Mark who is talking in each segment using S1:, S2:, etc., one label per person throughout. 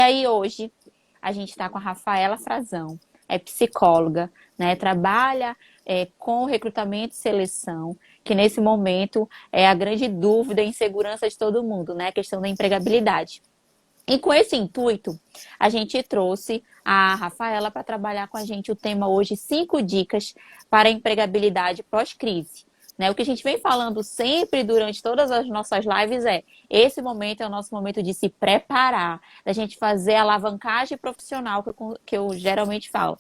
S1: aí hoje a gente está com a Rafaela Frazão, é psicóloga, né? Trabalha com recrutamento e seleção, que nesse momento é a grande dúvida e insegurança de todo mundo, né? A questão da empregabilidade. E com esse intuito, a gente trouxe a Rafaela para trabalhar com a gente o tema hoje, 5 dicas para a empregabilidade pós-crise. Né? O que a gente vem falando sempre durante todas as nossas lives esse momento é o nosso momento de se preparar, da gente fazer a alavancagem profissional que eu geralmente falo.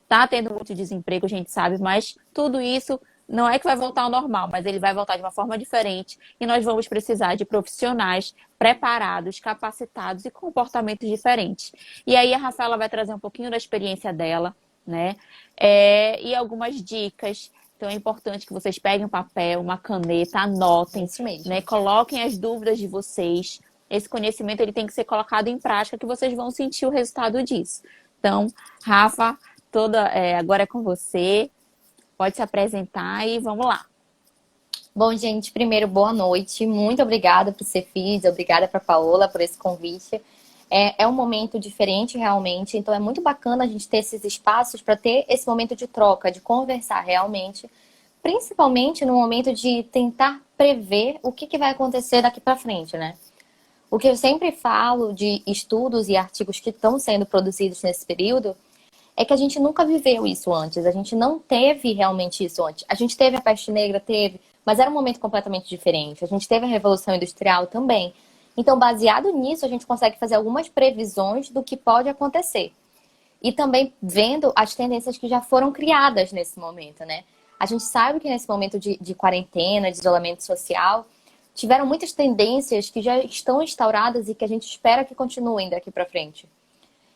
S1: Tá tendo muito desemprego, a gente sabe, mas tudo isso não é que vai voltar ao normal, mas ele vai voltar de uma forma diferente e nós vamos precisar de profissionais preparados, capacitados e comportamentos diferentes. E aí a Rafaela vai trazer um pouquinho da experiência dela, né? E algumas dicas. Então é importante que vocês peguem um papel, uma caneta, anotem,
S2: Isso mesmo.
S1: né? Coloquem as dúvidas de vocês. Esse conhecimento ele tem que ser colocado em prática, que vocês vão sentir o resultado disso. Então, Rafa, agora é com você. Pode se apresentar e vamos lá.
S2: Bom, gente, primeiro, boa noite. Muito obrigada por ser Cefis, obrigada para Paola por esse convite. É um momento diferente, realmente, então é muito bacana a gente ter esses espaços para ter esse momento de troca, de conversar realmente, principalmente no momento de tentar prever o que vai acontecer daqui para frente, né? O que eu sempre falo de estudos e artigos que estão sendo produzidos nesse período é que a gente nunca viveu isso antes, a gente não teve realmente isso antes. A gente teve a peste negra, mas era um momento completamente diferente. A gente teve a Revolução Industrial também. Então, baseado nisso, a gente consegue fazer algumas previsões do que pode acontecer. E também vendo as tendências que já foram criadas nesse momento, né? A gente sabe que nesse momento de quarentena, de isolamento social, tiveram muitas tendências que já estão instauradas e que a gente espera que continuem daqui para frente.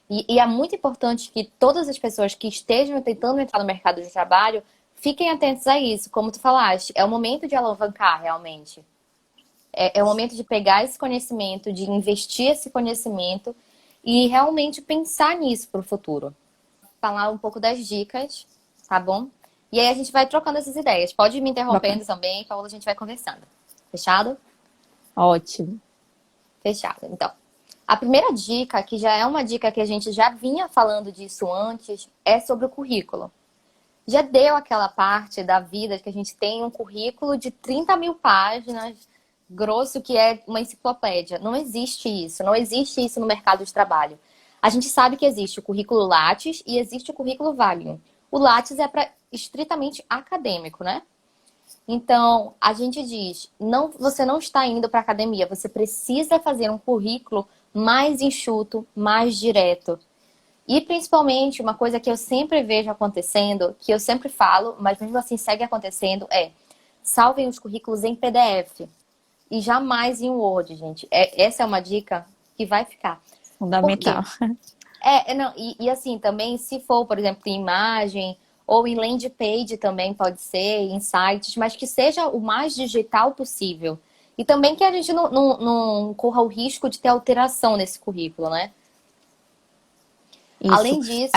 S2: E é muito importante que todas as pessoas que estejam tentando entrar no mercado de trabalho fiquem atentos a isso. Como tu falaste, é o momento de alavancar realmente. É o momento de pegar esse conhecimento, de investir esse conhecimento e realmente pensar nisso para o futuro. Falar um pouco das dicas, tá bom? E aí a gente vai trocando essas ideias. Pode ir me interrompendo também, Paula, a gente vai conversando. Fechado?
S1: Ótimo.
S2: Fechado. Então, a primeira dica, que já é uma dica que a gente já vinha falando disso antes, é sobre o currículo. Já deu aquela parte da vida que a gente tem um currículo de 30 mil páginas, grosso, que é uma enciclopédia. Não existe isso. Não existe isso no mercado de trabalho. A gente sabe que existe o currículo Lattes e existe o currículo Valium. O Lattes é para estritamente acadêmico, né? Então, a gente diz, você não está indo para a academia, você precisa fazer um currículo mais enxuto, mais direto. E principalmente, uma coisa que eu sempre vejo acontecendo, que eu sempre falo, mas mesmo assim segue acontecendo, salvem os currículos em PDF e jamais em Word, gente. Essa é uma dica que vai ficar.
S1: Fundamental.
S2: Por quê? Não, e assim, também, se for, por exemplo, em imagem ou em landing page também pode ser, em sites, mas que seja o mais digital possível. E também que a gente não corra o risco de ter alteração nesse currículo, né?
S1: Isso.
S2: Além disso...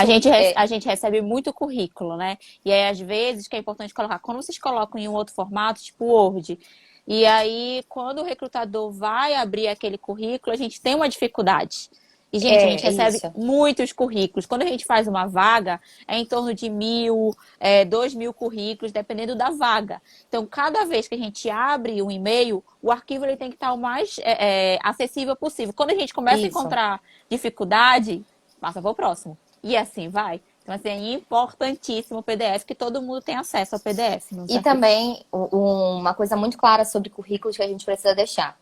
S1: A gente recebe muito currículo, né? E aí, às vezes, que é importante colocar, quando vocês colocam em um outro formato, tipo Word, e aí, quando o recrutador vai abrir aquele currículo, a gente tem uma dificuldade. E, gente, a gente recebe
S2: isso.
S1: muitos currículos. Quando a gente faz uma vaga, é em torno de 1.000, 2.000 currículos, dependendo da vaga. Então, cada vez que a gente abre um e-mail, o arquivo ele tem que estar o mais acessível possível. Quando a gente começa a encontrar dificuldade, passa para o próximo. E assim vai. Então, assim, é importantíssimo o PDF, que todo mundo tem acesso ao PDF.
S2: E também, uma coisa muito clara sobre currículos que a gente precisa deixar.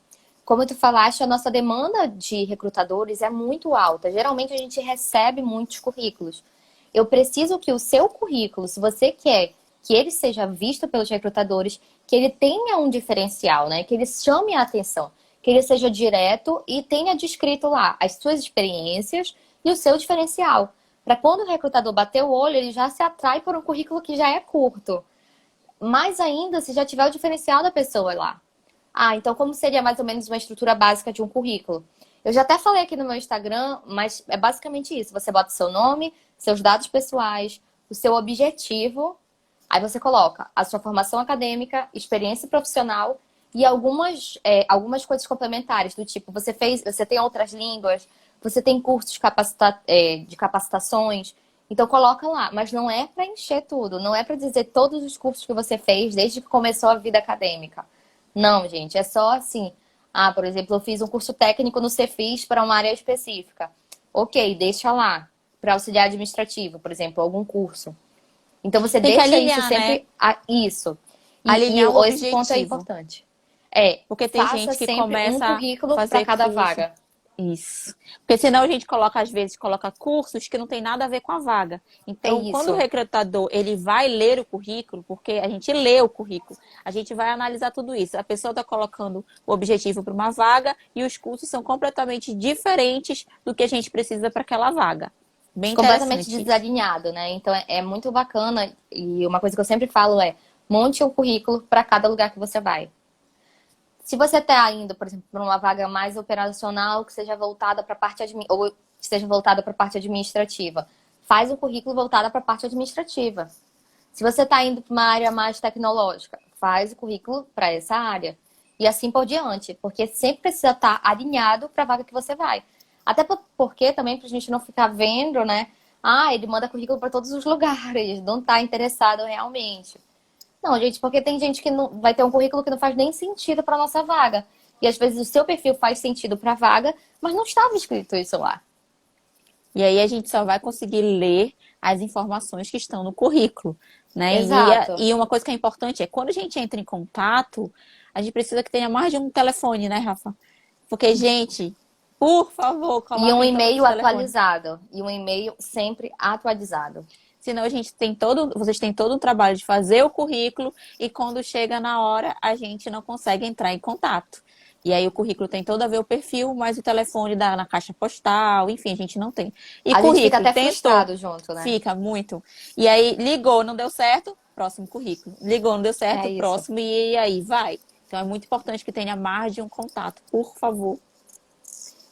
S2: Como tu falaste, a nossa demanda de recrutadores é muito alta. Geralmente a gente recebe muitos currículos. Eu preciso que o seu currículo, se você quer que ele seja visto pelos recrutadores, que ele tenha um diferencial, né? Que ele chame a atenção, que ele seja direto e tenha descrito lá as suas experiências e o seu diferencial. Para quando o recrutador bater o olho, ele já se atrai por um currículo que já é curto. Mais ainda, se já tiver o diferencial da pessoa lá. Então como seria mais ou menos uma estrutura básica de um currículo? Eu já até falei aqui no meu Instagram, mas é basicamente isso. Você bota o seu nome, seus dados pessoais, o seu objetivo, aí você coloca a sua formação acadêmica, experiência profissional e algumas coisas complementares, do tipo, você tem outras línguas, você tem cursos de capacitações, então coloca lá, mas não é para encher tudo, não é para dizer todos os cursos que você fez desde que começou a vida acadêmica. Não, gente, é só assim, por exemplo, eu fiz um curso técnico no Cefis para uma área específica. Ok, deixa lá, para auxiliar administrativo, por exemplo, algum curso. Então você
S1: Tem que
S2: deixa isso
S1: alinhar, né?
S2: sempre isso. E
S1: Alinhar o
S2: esse ponto é
S1: objetivo.
S2: importante.
S1: Porque tem
S2: Faça
S1: gente que
S2: sempre um
S1: começa a
S2: currículo para
S1: fazer
S2: cada
S1: curso.
S2: vaga.
S1: Isso. Porque senão a gente coloca, às vezes, coloca cursos que não tem nada a ver com a vaga.
S2: É
S1: Então, quando o
S2: isso.
S1: recrutador ele vai ler o currículo, porque a gente lê o currículo, a gente vai analisar tudo isso. A pessoa está colocando o objetivo para uma vaga e os cursos são completamente diferentes do que a gente precisa para aquela vaga. Bem
S2: Completamente
S1: interessante isso.
S2: desalinhado, né? Então é muito bacana. E uma coisa que eu sempre falo é: monte um currículo para cada lugar que você vai. Se você está indo, por exemplo, para uma vaga mais operacional, que seja voltada para a parte ou que seja voltada para a parte administrativa, faz um currículo voltado para a parte administrativa. Se você está indo para uma área mais tecnológica, faz o currículo para essa área. E assim por diante, porque sempre precisa estar alinhado para a vaga que você vai. Até porque também para a gente não ficar vendo, né? Ele manda currículo para todos os lugares, não está interessado realmente. Não, gente, porque tem gente que não vai ter um currículo que não faz nem sentido para nossa vaga. E às vezes o seu perfil faz sentido para a vaga, mas não estava escrito isso lá.
S1: E aí a gente só vai conseguir ler as informações que estão no currículo, né?
S2: Exato.
S1: E uma coisa que é importante é quando a gente entra em contato, a gente precisa que tenha mais de um telefone, né, Rafa? Porque, gente, por favor,
S2: E um
S1: coloquem todos
S2: e-mail
S1: os telefones.
S2: atualizado. E um e-mail sempre atualizado.
S1: Senão a gente tem vocês têm todo um trabalho de fazer o currículo e quando chega na hora a gente não consegue entrar em contato. E aí o currículo tem todo a ver o perfil, mas o telefone dá na caixa postal, enfim, a gente não tem. E
S2: A gente fica
S1: currículo,
S2: até
S1: tentou,
S2: frustrado junto, né?
S1: fica muito. E aí ligou, não deu certo, próximo currículo. Ligou, não deu
S2: É
S1: certo,
S2: isso.
S1: próximo e aí vai. Então é muito importante que tenha mais de um contato, por favor.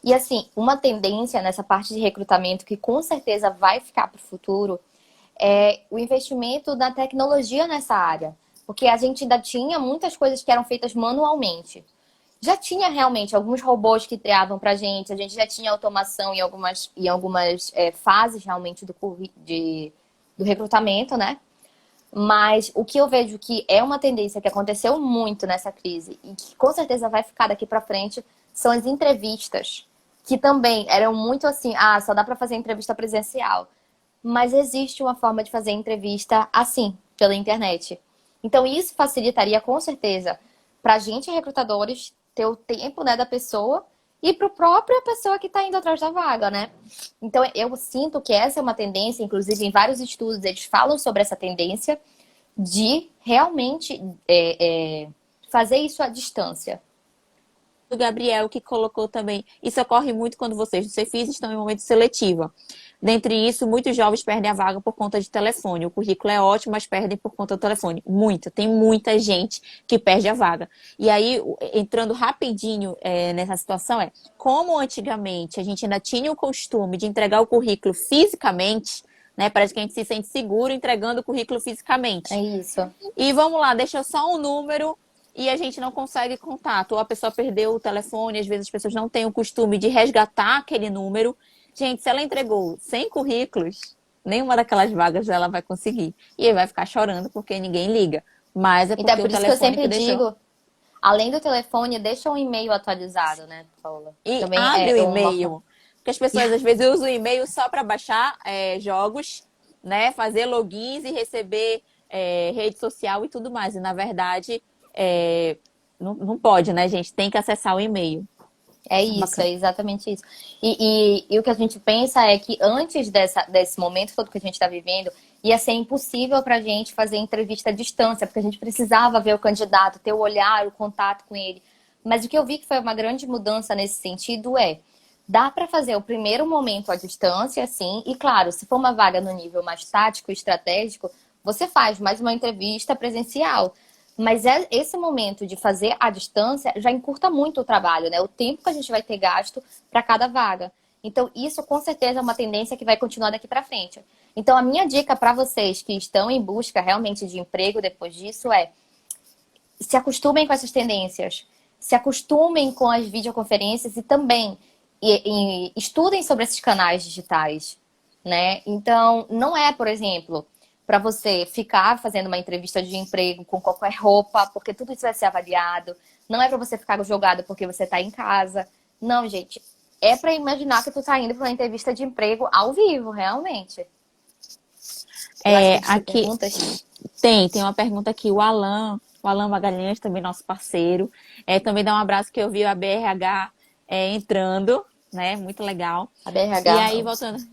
S2: E assim, uma tendência nessa parte de recrutamento que com certeza vai ficar para o futuro é o investimento na tecnologia nessa área. Porque a gente ainda tinha muitas coisas que eram feitas manualmente. Já tinha realmente alguns robôs que triavam para a gente já tinha automação em algumas fases realmente do recrutamento, né? Mas o que eu vejo que é uma tendência que aconteceu muito nessa crise e que com certeza vai ficar daqui para frente são as entrevistas, que também eram muito assim, só dá para fazer entrevista presencial. Mas existe uma forma de fazer entrevista assim, pela internet. Então isso facilitaria com certeza para a gente, recrutadores, ter o tempo, né, da pessoa e para a própria pessoa que está indo atrás da vaga, né? Então eu sinto que essa é uma tendência, inclusive em vários estudos eles falam sobre essa tendência de realmente fazer isso à distância.
S1: O Gabriel que colocou também. Isso ocorre muito quando vocês do Cefis estão em momento seletivo. Dentre isso, muitos jovens perdem a vaga por conta de telefone. O currículo é ótimo, mas perdem por conta do telefone. Tem muita gente que perde a vaga. E aí, entrando rapidinho nessa situação, como antigamente a gente ainda tinha o costume de entregar o currículo fisicamente, né? Parece que a gente se sente seguro entregando o currículo
S2: É
S1: fisicamente.
S2: isso.
S1: E vamos lá, deixa só um número e a gente não consegue contato. Ou a pessoa perdeu o telefone, às vezes as pessoas não têm o costume de resgatar aquele número. Gente, se ela entregou 100 currículos, nenhuma daquelas vagas ela vai conseguir. E aí vai ficar chorando porque ninguém liga. Mas é
S2: Então é
S1: porque o
S2: por isso que eu
S1: telefone que
S2: sempre
S1: deixou.
S2: digo, além do telefone, deixa um e-mail atualizado, né, Paula?
S1: E
S2: Também
S1: abre o
S2: é uma forma.
S1: e-mail. Porque as pessoas às vezes usam o e-mail só para baixar jogos, né? Fazer logins e receber rede social e tudo mais. E na verdade, não pode, né, gente? Tem que acessar o e-mail.
S2: É
S1: É
S2: isso,
S1: bacana.
S2: é exatamente isso. E o que a gente pensa é que antes desse momento todo que a gente está vivendo, ia ser impossível para a gente fazer entrevista à distância, porque a gente precisava ver o candidato, ter o olhar, o contato com ele. Mas o que eu vi que foi uma grande mudança nesse sentido dá para fazer o primeiro momento à distância, sim, e claro, se for uma vaga no nível mais tático e estratégico, você faz mais uma entrevista presencial. Mas esse momento de fazer à distância já encurta muito o trabalho, né? O tempo que a gente vai ter gasto para cada vaga. Então, isso com certeza é uma tendência que vai continuar daqui para frente. Então, a minha dica para vocês que estão em busca realmente de emprego depois disso se acostumem com essas tendências, se acostumem com as videoconferências e também e estudem sobre esses canais digitais, né? Então, não é, por exemplo, para você ficar fazendo uma entrevista de emprego com qualquer roupa, porque tudo isso vai ser avaliado. Não é para você ficar jogado porque você está em casa. Não, gente. É para imaginar que tu tá indo para uma entrevista de emprego ao vivo, realmente. Eu acho que a gente tem
S1: Aqui
S2: perguntas.
S1: tem uma pergunta aqui, o Alan Magalhães, também nosso parceiro. Também dá um abraço que eu vi a BRH entrando, né? Muito legal.
S2: A
S1: E
S2: BRH.
S1: aí, voltando.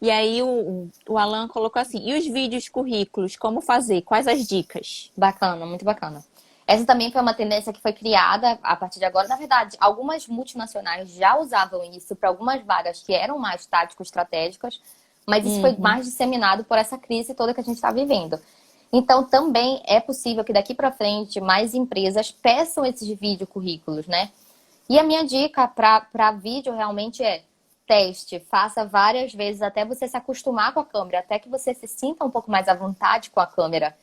S1: E aí o Alan colocou assim, e os vídeos currículos, como fazer? Quais as dicas?
S2: Bacana, muito bacana. Essa também foi uma tendência que foi criada a partir de agora. Na verdade, algumas multinacionais já usavam isso para algumas vagas que eram mais tático-estratégicas, mas isso foi
S1: Uhum.
S2: mais disseminado por essa crise toda que a gente está vivendo. Então, também é possível que daqui para frente mais empresas peçam esses vídeo currículos, né? E a minha dica para vídeo realmente é teste, faça várias vezes até você se acostumar com a câmera, até que você se sinta um pouco mais à vontade com a câmera.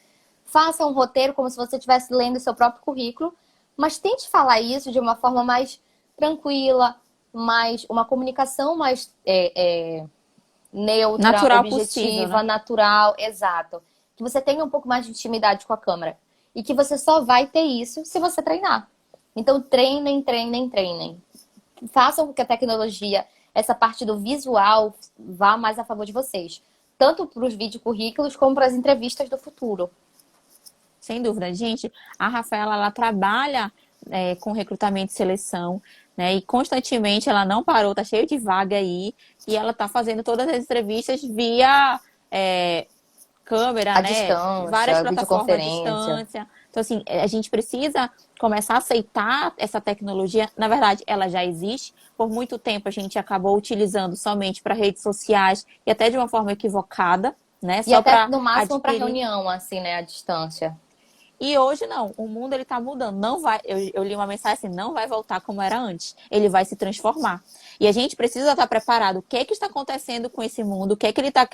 S2: Faça um roteiro como se você estivesse lendo o seu próprio currículo, mas tente falar isso de uma forma mais tranquila, mais uma comunicação mais neutra,
S1: Natural possível,
S2: objetiva,
S1: né?
S2: natural, exato. Que você tenha um pouco mais de intimidade com a câmera. E que você só vai ter isso se você treinar. Então, treinem, treinem, treinem. Façam com que a tecnologia, essa parte do visual, vá mais a favor de vocês. Tanto para os vídeo currículos como para as entrevistas do futuro.
S1: Sem dúvida. Gente, a Rafaela, ela trabalha com recrutamento e seleção, né? E constantemente ela não parou, tá cheio de vaga aí, e ela tá fazendo todas as entrevistas via câmera,
S2: A
S1: né? Várias
S2: distância,
S1: plataformas à
S2: videoconferência.
S1: distância. Então, assim, a gente precisa começar a aceitar essa tecnologia. Na verdade, ela já existe. Por muito tempo a gente acabou utilizando somente para redes sociais e até de uma forma equivocada, né?
S2: E
S1: Só
S2: até,
S1: para
S2: no máximo, para
S1: adquirir.
S2: reunião, assim, né? À distância.
S1: E hoje não, o mundo ele tá mudando, não vai, eu li uma mensagem assim, não vai voltar como era antes, ele vai se transformar. E a gente precisa estar preparado, o que é que está acontecendo com esse mundo, o que é que ele tá,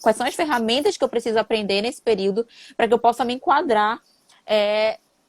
S1: quais são as ferramentas que eu preciso aprender nesse período para que eu possa me enquadrar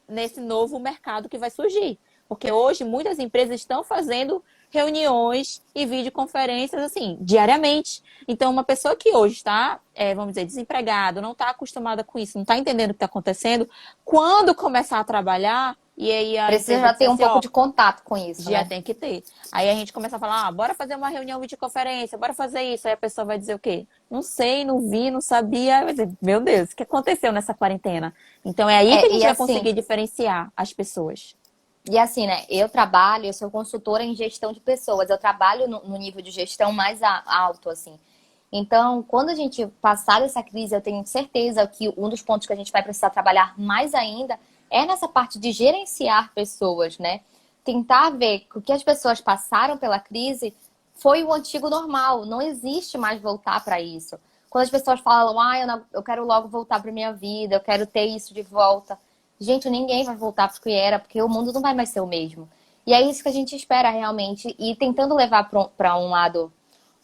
S1: nesse novo mercado que vai surgir. Porque hoje muitas empresas estão fazendo reuniões e videoconferências assim, diariamente. Então, uma pessoa que hoje está, vamos dizer, desempregada, não está acostumada com isso, não está entendendo o que está acontecendo, quando começar a trabalhar, e aí a
S2: Precisa
S1: empresa
S2: já
S1: diz
S2: ter um
S1: assim,
S2: pouco
S1: ó,
S2: de contato com isso,
S1: já
S2: né?
S1: tem que ter. Aí a gente começa a falar, bora fazer uma reunião videoconferência, bora fazer isso. Aí a pessoa vai dizer o quê? Não sei, não vi, não sabia. Vai dizer, meu Deus, o que aconteceu nessa quarentena? Então é aí que a
S2: E
S1: gente vai
S2: assim,
S1: conseguir diferenciar as pessoas.
S2: né? Eu sou consultora em gestão de pessoas. Eu trabalho no nível de gestão mais alto, assim. Então, quando a gente passar dessa crise, eu tenho certeza que um dos pontos que a gente vai precisar trabalhar mais ainda é nessa parte de gerenciar pessoas, né? Tentar ver que o que as pessoas passaram pela crise foi o antigo normal. Não existe mais voltar para isso. Quando as pessoas falam, eu quero logo voltar para minha vida, eu quero ter isso de volta. Gente, ninguém vai voltar para o que era, porque o mundo não vai mais ser o mesmo. E é isso que a gente espera realmente. E tentando levar para um lado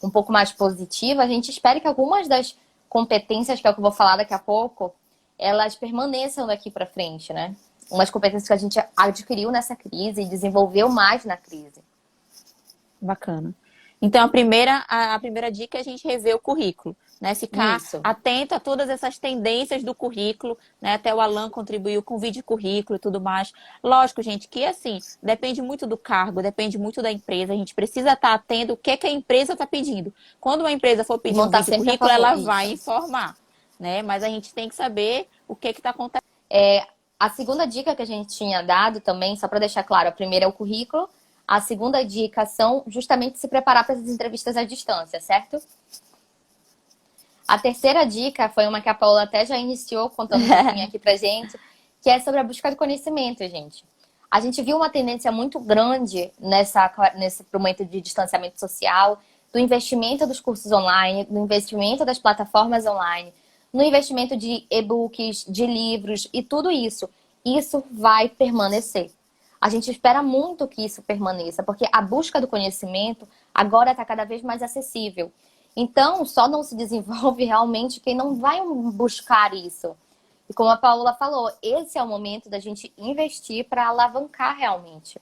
S2: um pouco mais positiva, a gente espera que algumas das competências, que é o que eu vou falar daqui a pouco, elas permaneçam daqui para frente, né? Umas competências que a gente adquiriu nessa crise e desenvolveu mais na crise.
S1: Bacana. Então, a primeira dica é a gente rever o currículo, né? Ficar
S2: Isso.
S1: atento a todas essas tendências do currículo, né? Até o Alan contribuiu com vídeo currículo e tudo mais. Lógico, gente, que assim, depende muito do cargo, depende muito da empresa. A gente precisa estar atento o que é que a empresa está pedindo. Quando uma empresa for
S2: E
S1: pedir um
S2: montar
S1: vídeo
S2: sempre a
S1: currículo,
S2: favor.
S1: ela vai
S2: Isso.
S1: informar, né? Mas a gente tem que saber o que está acontecendo.
S2: A segunda dica que a gente tinha dado também, só para deixar claro, a primeira é o currículo. A segunda dica são justamente se preparar para as entrevistas à distância, certo? A terceira dica foi uma que a Paola até já iniciou contando um pouquinho aqui pra gente, que é sobre a busca de conhecimento, gente. A gente viu uma tendência muito grande nesse momento de distanciamento social, do investimento dos cursos online, do investimento das plataformas online, no investimento de e-books, de livros e tudo isso. Isso vai permanecer. A gente espera muito que isso permaneça, porque a busca do conhecimento agora está cada vez mais acessível. Então, só não se desenvolve realmente quem não vai buscar isso. E como a Paula falou, esse é o momento da gente investir para alavancar realmente.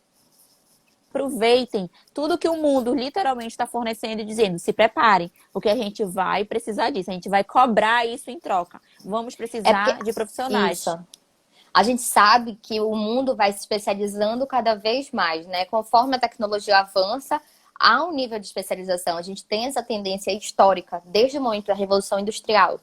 S1: aproveitem tudo que o mundo literalmente está fornecendo e dizendo, se preparem, porque a gente vai precisar disso, a gente vai cobrar isso em troca. Vamos
S2: É porque
S1: precisar de
S2: isso.
S1: profissionais.
S2: A gente sabe que o mundo vai se especializando cada vez mais, né? Conforme a tecnologia avança, há um nível de especialização. A gente tem essa tendência histórica, desde o momento da Revolução Industrial.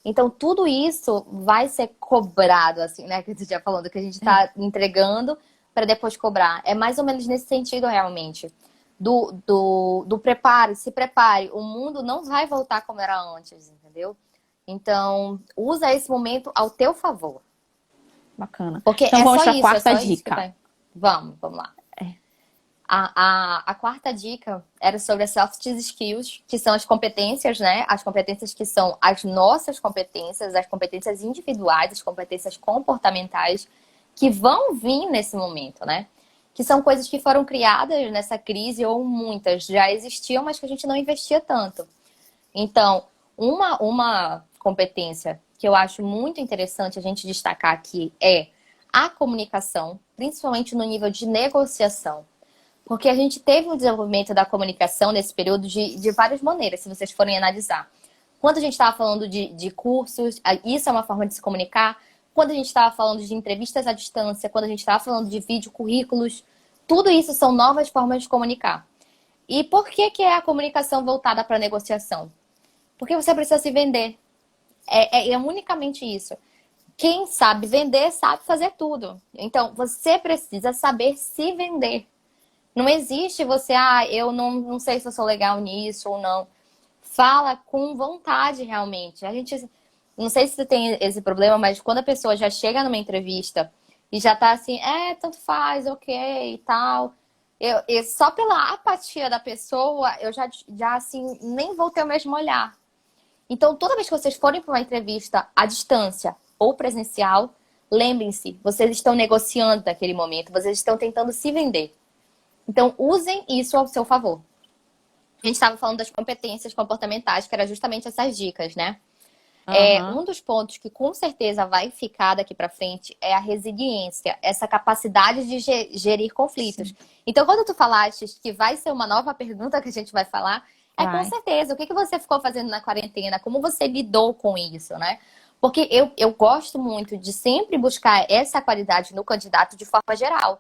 S2: Então, tudo isso vai ser cobrado, assim, né? Que você já falando, que a gente está entregando para depois cobrar. É mais ou menos nesse sentido, realmente. Do prepare, se prepare. O mundo não vai voltar como era antes, entendeu? Então, usa esse momento ao teu favor.
S1: Bacana.
S2: Porque
S1: Então vamos para a
S2: é
S1: quarta
S2: só isso que
S1: dica.
S2: vai. Vamos lá. A quarta dica era sobre as soft skills, que são as competências, né? As competências que são as nossas competências, as competências individuais, as competências comportamentais, que vão vir nesse momento, né? Que são coisas que foram criadas nessa crise, ou muitas já existiam, mas que a gente não investia tanto. Então, uma competência que eu acho muito interessante a gente destacar aqui é a comunicação, principalmente no nível de negociação. Porque a gente teve um desenvolvimento da comunicação nesse período de várias maneiras, se vocês forem analisar. Quando a gente estava falando de cursos, isso é uma forma de se comunicar. Quando a gente estava falando de entrevistas à distância, quando a gente estava falando de vídeo currículos, tudo isso são novas formas de comunicar. E por que é a comunicação voltada para a negociação? Porque você precisa se vender. É unicamente isso. Quem sabe vender, sabe fazer tudo. Então, você precisa saber se vender. Não existe você, eu não sei se eu sou legal nisso ou não. Fala com vontade, realmente. A gente, não sei se você tem esse problema, mas quando a pessoa já chega numa entrevista e já tá assim, tanto faz, ok e tal. Só pela apatia da pessoa, eu já assim, nem vou ter o mesmo olhar. Então, toda vez que vocês forem para uma entrevista à distância ou presencial, lembrem-se, vocês estão negociando naquele momento, vocês estão tentando se vender. Então, usem isso ao seu favor. A gente estava falando das competências comportamentais, que era justamente essas dicas, né? Um dos pontos que com certeza vai ficar daqui para frente é a resiliência, essa capacidade de gerir conflitos. Sim. Então, quando tu falaste que vai ser uma nova pergunta que a gente vai falar, com certeza. O que você ficou fazendo na quarentena? Como você lidou com isso, né? Porque eu gosto muito de sempre buscar essa qualidade no candidato de forma geral.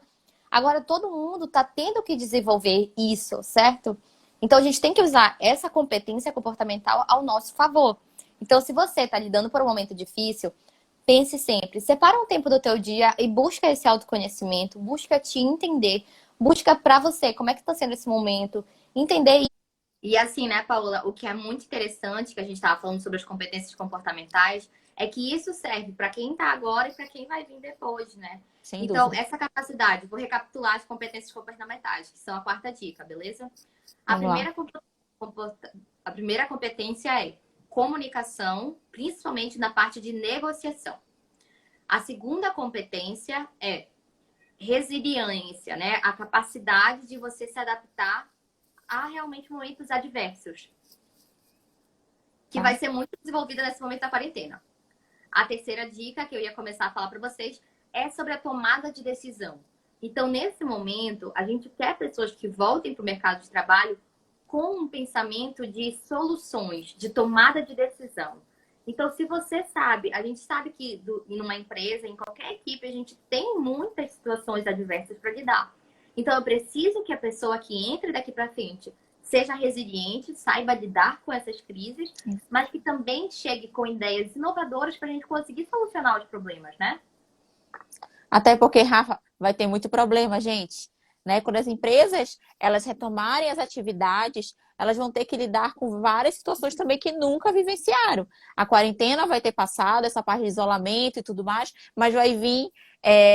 S2: Agora, todo mundo está tendo que desenvolver isso, certo? Então, a gente tem que usar essa competência comportamental ao nosso favor. Então, se você está lidando por um momento difícil, pense sempre, separa um tempo do teu dia e busca esse autoconhecimento, busca te entender, busca para você como é que está sendo esse momento, entender isso. E assim, né, Paola, o que é muito interessante, que a gente estava falando sobre as competências comportamentais, é que isso serve para quem está agora e para quem vai vir depois, né?
S1: Sem
S2: então,
S1: dúvida.
S2: Essa capacidade, vou recapitular as competências comportamentais, que são a quarta dica, beleza? A primeira competência é comunicação, principalmente na parte de negociação. A segunda competência é resiliência, né? A capacidade de você se adaptar a realmente momentos adversos. Que vai ser muito desenvolvida nesse momento da quarentena. A terceira dica que eu ia começar a falar para vocês é sobre a tomada de decisão. Então, nesse momento, a gente quer pessoas que voltem para o mercado de trabalho com um pensamento de soluções, de tomada de decisão. Então, se você sabe, a gente sabe que em uma empresa, em qualquer equipe, a gente tem muitas situações adversas para lidar. Então, eu preciso que a pessoa que entre daqui para frente seja resiliente, saiba lidar com essas crises, mas que também chegue com ideias inovadoras para a gente conseguir solucionar os problemas, né?
S1: Até porque, Rafa, vai ter muito problema, gente. Né? Quando as empresas elas retomarem as atividades, elas vão ter que lidar com várias situações também que nunca vivenciaram. A quarentena vai ter passado, essa parte de isolamento e tudo mais, mas vai vir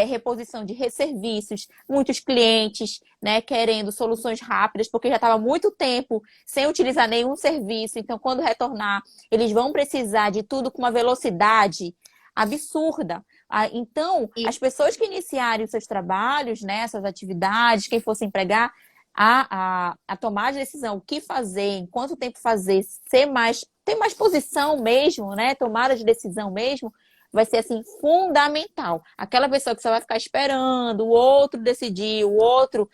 S1: reposição de serviços, muitos clientes, né, querendo soluções rápidas, porque já estava muito tempo sem utilizar nenhum serviço. Então, quando retornar, eles vão precisar de tudo com uma velocidade absurda. Então, as pessoas que iniciarem os seus trabalhos, né, suas atividades, quem fosse empregar, a tomar a decisão, o que fazer, em quanto tempo fazer, ter mais posição mesmo, né, tomada de decisão mesmo, vai ser assim fundamental. Aquela pessoa que só vai ficar esperando o outro decidir, o outro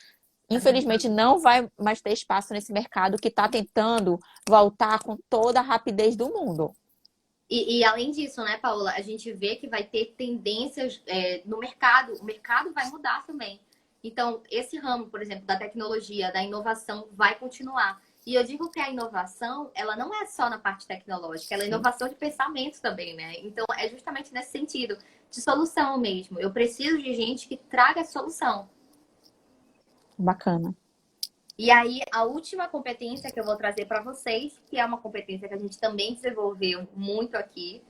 S1: infelizmente, não vai mais ter espaço nesse mercado que está tentando voltar com toda a rapidez do mundo.
S2: E além disso, né, Paola, a gente vê que vai ter tendências no mercado, o mercado vai mudar também. Então, esse ramo, por exemplo, da tecnologia, da inovação, vai continuar. E eu digo que a inovação, ela não é só na parte tecnológica, ela é
S1: Sim,
S2: inovação de pensamento também, né? Então, é justamente nesse sentido, de solução mesmo. Eu preciso de gente que traga solução.
S1: bacana.
S2: E aí, a última competência que eu vou trazer para vocês, que é uma competência que a gente também desenvolveu muito aqui,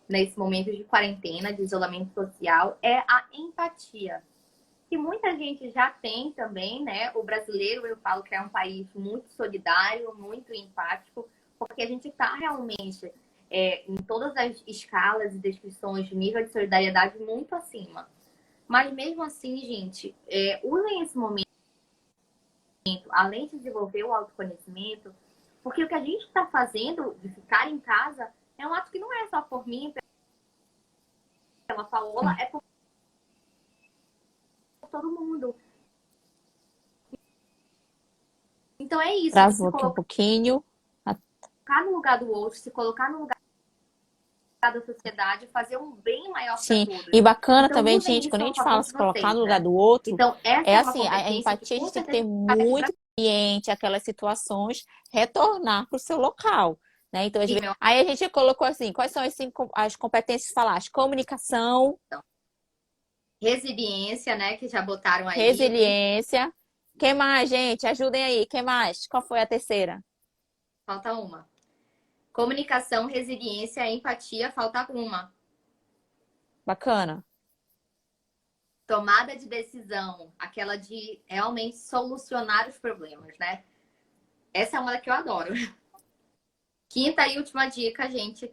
S2: nesse momento de quarentena, de isolamento social, é a empatia. Que muita gente já tem também, né? O brasileiro, eu falo que é um país muito solidário, muito empático, porque a gente está realmente em todas as escalas e descrições de nível de solidariedade muito acima. Mas mesmo assim, gente, usem esse momento, além de desenvolver o autoconhecimento, porque o que a gente está fazendo de ficar em casa é um ato que não é só por mim, pela Paola, é por todo mundo. Então é isso,
S1: Travou
S2: se
S1: aqui um
S2: colocar
S1: pouquinho.
S2: no lugar do outro, se colocar no lugar da sociedade, fazer um bem maior para
S1: Sim,
S2: todos.
S1: e bacana
S2: Então
S1: também,
S2: usem
S1: gente,
S2: isso
S1: quando a
S2: ao
S1: gente fala
S2: favor de
S1: se colocar
S2: vocês,
S1: no lugar
S2: né?
S1: do outro,
S2: Então essa
S1: é
S2: é uma
S1: assim, a
S2: competência que
S1: empatia a
S2: com
S1: gente tem que ter
S2: certeza vai aqui
S1: muito
S2: para
S1: cliente, aquelas situações, retornar para o seu local, né? Então,
S2: meu
S1: aí a gente colocou assim, quais são as competências que falaste? Comunicação,
S2: resiliência, né, que já botaram aí.
S1: resiliência. Que mais, gente? Ajudem aí. Que mais? Qual foi a terceira?
S2: Falta uma. Comunicação, resiliência, empatia, falta uma.
S1: Bacana.
S2: Tomada de decisão, aquela de realmente solucionar os problemas, né? Essa é uma que eu adoro. Quinta e última dica, gente,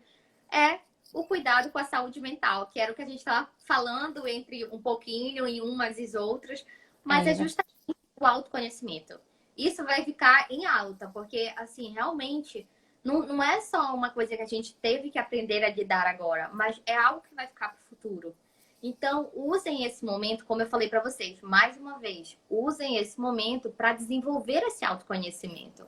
S2: é o cuidado com a saúde mental, que era o que a gente estava falando entre um pouquinho em umas e outras, mas é
S1: É,
S2: justamente o autoconhecimento. Isso vai ficar em alta, porque, assim, realmente, não é só uma coisa que a gente teve que aprender a lidar agora, mas é algo que vai ficar para o futuro. Então, usem esse momento, como eu falei para vocês, mais uma vez, usem esse momento para desenvolver esse autoconhecimento.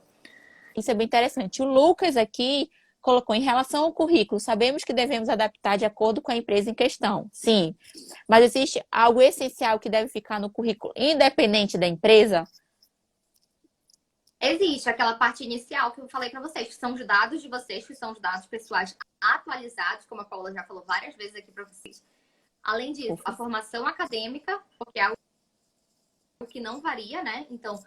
S1: isso é bem interessante. O Lucas aqui colocou em relação ao currículo, sabemos que devemos adaptar de acordo com a empresa em questão. Sim, mas existe algo essencial que deve ficar no currículo, independente da empresa?
S2: Existe aquela parte inicial que eu falei para vocês, que são os dados de vocês, que são os dados pessoais atualizados, como a Paula já falou várias vezes aqui para vocês. Além disso, a formação acadêmica, porque é algo que não varia, né? Então,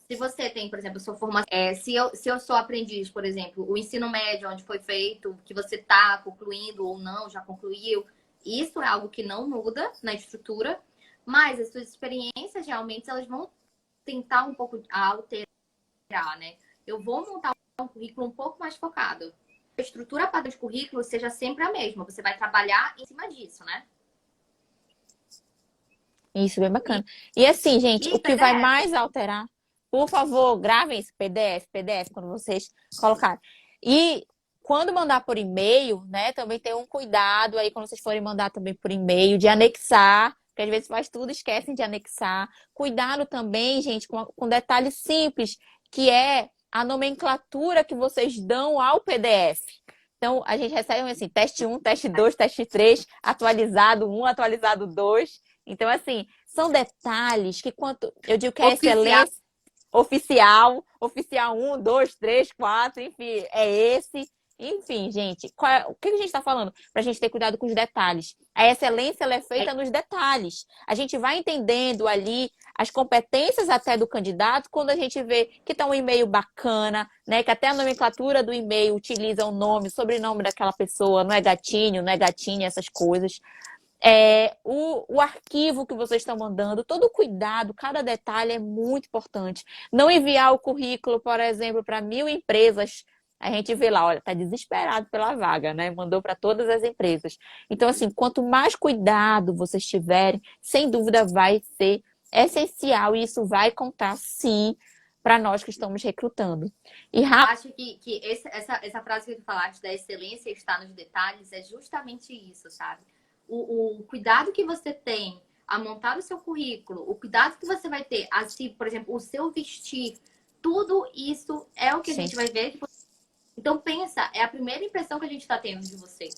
S2: se você tem, por exemplo, sua formação. Se eu sou aprendiz, por exemplo, o ensino médio, onde foi feito, que você está concluindo ou não, já concluiu, isso é algo que não muda na estrutura, mas as suas experiências realmente elas vão tentar um pouco alterar, né? Eu vou montar um currículo um pouco mais focado. A estrutura padrão de currículo seja sempre a mesma. Você vai trabalhar em cima disso, né?
S1: Isso, bem bacana. E assim, gente, o
S2: E
S1: que vai
S2: PDF.
S1: mais alterar, por favor, gravem esse PDF, quando vocês colocarem. E quando mandar por e-mail, né, também tem um cuidado aí, quando vocês forem mandar também por e-mail, de anexar, porque às vezes faz tudo, esquecem de anexar. Cuidado também, gente, com detalhe simples, que é a nomenclatura que vocês dão ao PDF. Então, a gente recebe assim, teste 1, teste 2, teste 3, atualizado 1, atualizado 2. Então, assim, são detalhes que quanto eu digo que é
S2: Oficial.
S1: excelência oficial um, 2, 3, 4, enfim, é esse. Enfim, gente, o que a gente está falando? Para a gente ter cuidado com os detalhes. A excelência ela é feita nos detalhes. A gente vai entendendo ali as competências até do candidato quando a gente vê que está um e-mail bacana, né? Que até a nomenclatura do e-mail utiliza o nome, sobrenome daquela pessoa, não é gatinho, não é gatinha, essas coisas. O arquivo que vocês estão mandando, todo cuidado, cada detalhe é muito importante. Não enviar o currículo, por exemplo, para 1.000 empresas. A gente vê lá, olha, tá desesperado pela vaga, né? Mandou para todas as empresas. Então, assim, quanto mais cuidado vocês tiverem, sem dúvida vai ser essencial e isso vai contar, sim, para nós que estamos recrutando. E
S2: Acho que essa frase que tu falaste da excelência está nos detalhes é justamente isso, sabe? O cuidado que você tem a montar o seu currículo, o cuidado que você vai ter, assim, por exemplo, o seu vestir, tudo isso é o que a
S1: Sim.
S2: gente vai ver. Então pensa, é a primeira impressão que a gente está tendo de você.